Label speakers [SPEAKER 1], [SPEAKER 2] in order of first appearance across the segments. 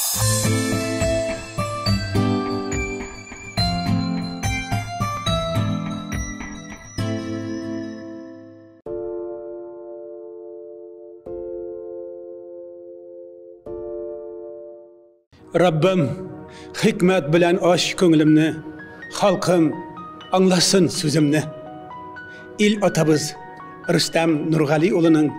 [SPEAKER 1] Rabbim hikmet bilen aş köngülümni, halkım anlasın sözümni. İl atabız Rüstem Nurgali ulu'nun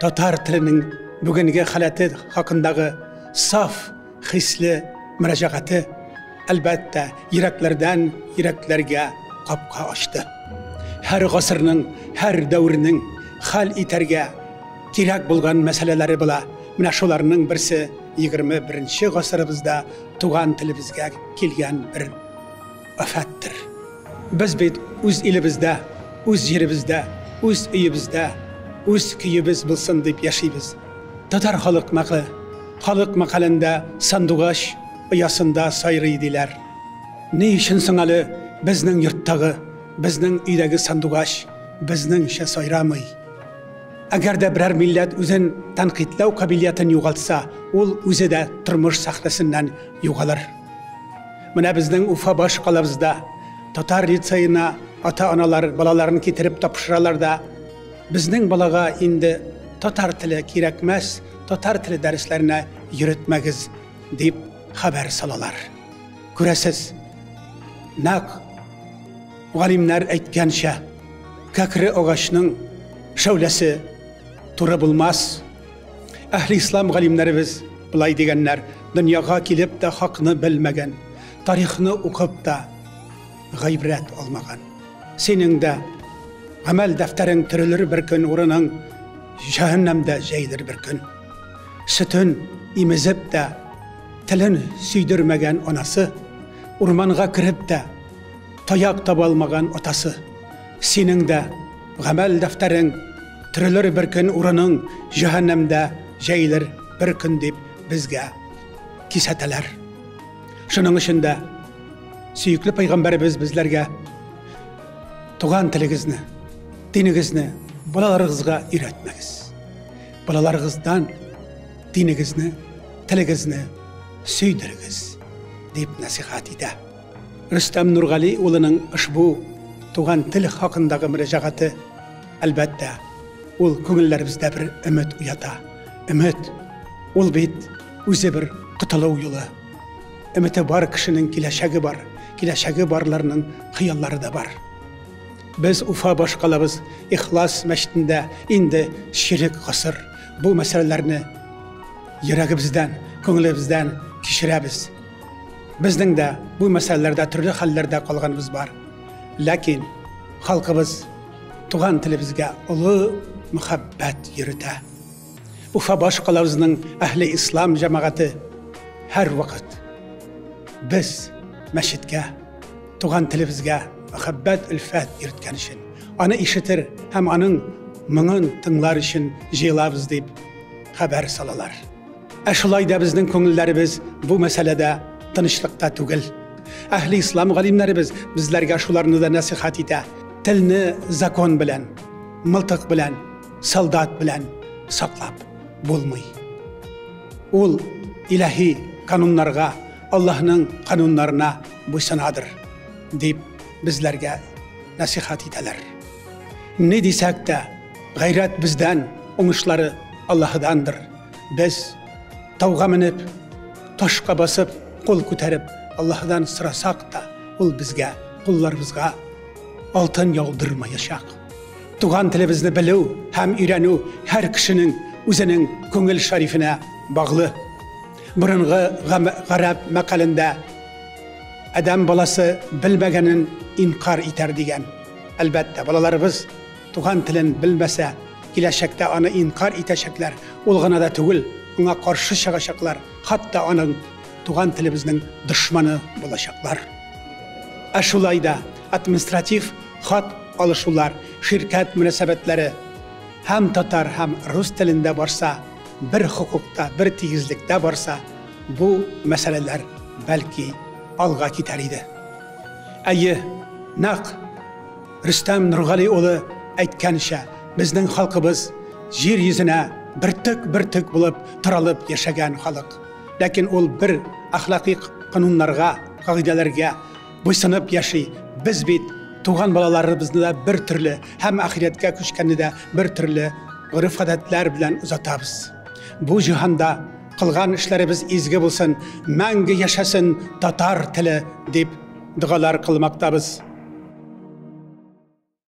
[SPEAKER 1] Tatar tilinin bugünge halati hakkındağı saf, hisli müracaatı elbette yüreklerden yüreklerge kapka açtı. Her gasırının, her devrinin hal iterge kirek bulgan meseleleri bila, mine şolarının birisi 21. gasırımızda tuğan tilibizge kelgen bir afattir. Biz bit öz ilimizde, öz yerimizde, öz üyimizde, öz köyümüz bilsin deyip yaşayız. Tatar halk makalinde sandugaş uyasında sayrıydılar. Ne işin sıngalı bizning yurttağı, bizning üydegi sandugaş, bizning şe sayramay. Agar da birer millet özün tanqidlaw kabiliyatini yo'qotsa, ol o'zi de turmush sahnasidan yo'qolar. Mana bizning Ufa bosh qalabizda Tatar litseyina ata-onalar balalarini ketirib topshiralarda bizning balaga endi Tatar tili kerak emas, Tatar tili darslarni yuritmagiz deb xabar salalar. Ko'rasiz, naq g'olimlar aytgancha, kakri og'ashning shavlasi turi bulmaz. Ahli İslam g'olimlarimiz bulay deganlar, dunyoga kelib de haqni bilmagan, tarixni o'qib da g'ibrat olmagan. Sening de amel defterin tirilir bir gün o'rining cehennemde jeydir bir gün. Sütün imizib de tilin suydirmagan onası, urmanga kirib de tayoq tabolmagan otasi. Sening de amel defterin tirilir bir gün o'rining cehennemde jeydir bir gün deb bizga kisatalar. Şunun içinde suyukli peygamberimiz bizlerge tuğan tiligizni, dinigizni balalarınızga öğretmegiz. Balalarınızdan dinigizni, tiligizni süydirigiz deyip nasihat ede. Rüstem Nurgali ulu'nun ushbu tuğan til hakkındaki müracaatı elbette ol köngüllerimizde bir ümit uyata. Ümit, ol bit o'zi bir qutuluv yolu. Ümiti var kişinin kileşegi var, kileşegi barlarının hıyalları da var. Biz Ufa bosh qalabız İhlas meştinde indi şirik qasır bu meselelerini yüreğimizden, köngülümüzden kişiremiz. Bizning de bu meselelerde türlü hallerde kalganımız var. Lakin halkımız tuğan tilimizge ulu muhabbet yürüte. Ufa bosh qalabızның ahli İslam cemaati her vakit biz meşitge, tuğan tilimizge muhabbet ülfet yürütken için, onu işitir hem onun mının tınlar için jeylavız deyip haber salalar. Şulayda bizning köngüllerimiz bu meselede tanışlıkta tugil. Ahli İslam galimlerimiz bizlerge şularını da nasihat ete. Tilni zakon bilen, mıltık bilen, soldat bilen saklap bulmay. Ol ilahi kanunlarga, Allah'ın kanunlarına buysanadır deyip bizlerge nasihat eteler. Ne desek de gayret bizden, oңuşları Allah'dandır. Biz tavga minip, taşqa basıp, kol küterip Allah'dan sırasak da ol bizge, kullarımızga altın yağdırmayacak. Tuğan tilimizni bilu hem öğrenu her kişinin özünün köngül şarifine bağlı. Burunғы garab makalinde adam balası bilmegenin inkar iter degen. Elbette balalarımız tuğan tilin bilmese gelecekte onu inkar iteşekler. Olğana da tügül, ona karşı çıkacaklar. Hatta onun tuğan tilimizin düşmanı bulacaklar. Aşulayda administratif hat alışular, şirket münasebetleri hem Tatar hem Rus tilinde varsa, bir hukukta, bir tiyizlikte varsa, bu meseleler belki alga gider idi. Ayı, naq, Rüstem Nurgali ulu aytgancha, bizning xalqimiz yer yüzüne bir tık bulup, tırılıp yaşagan xalq. Lakin ol bir ahlaki kanunlarga, kaidelerge boysanıp yaşay. Biz bit tuğan balalarımızı da bir türlü hem ahiretke küçkeni de bir türlü urf adetler bilen uzatabız. Bu cihanda kılgan işlerimiz izgi bulsun, мәңгі yaşasın Tatar tili deyip dualar kılmaktabız.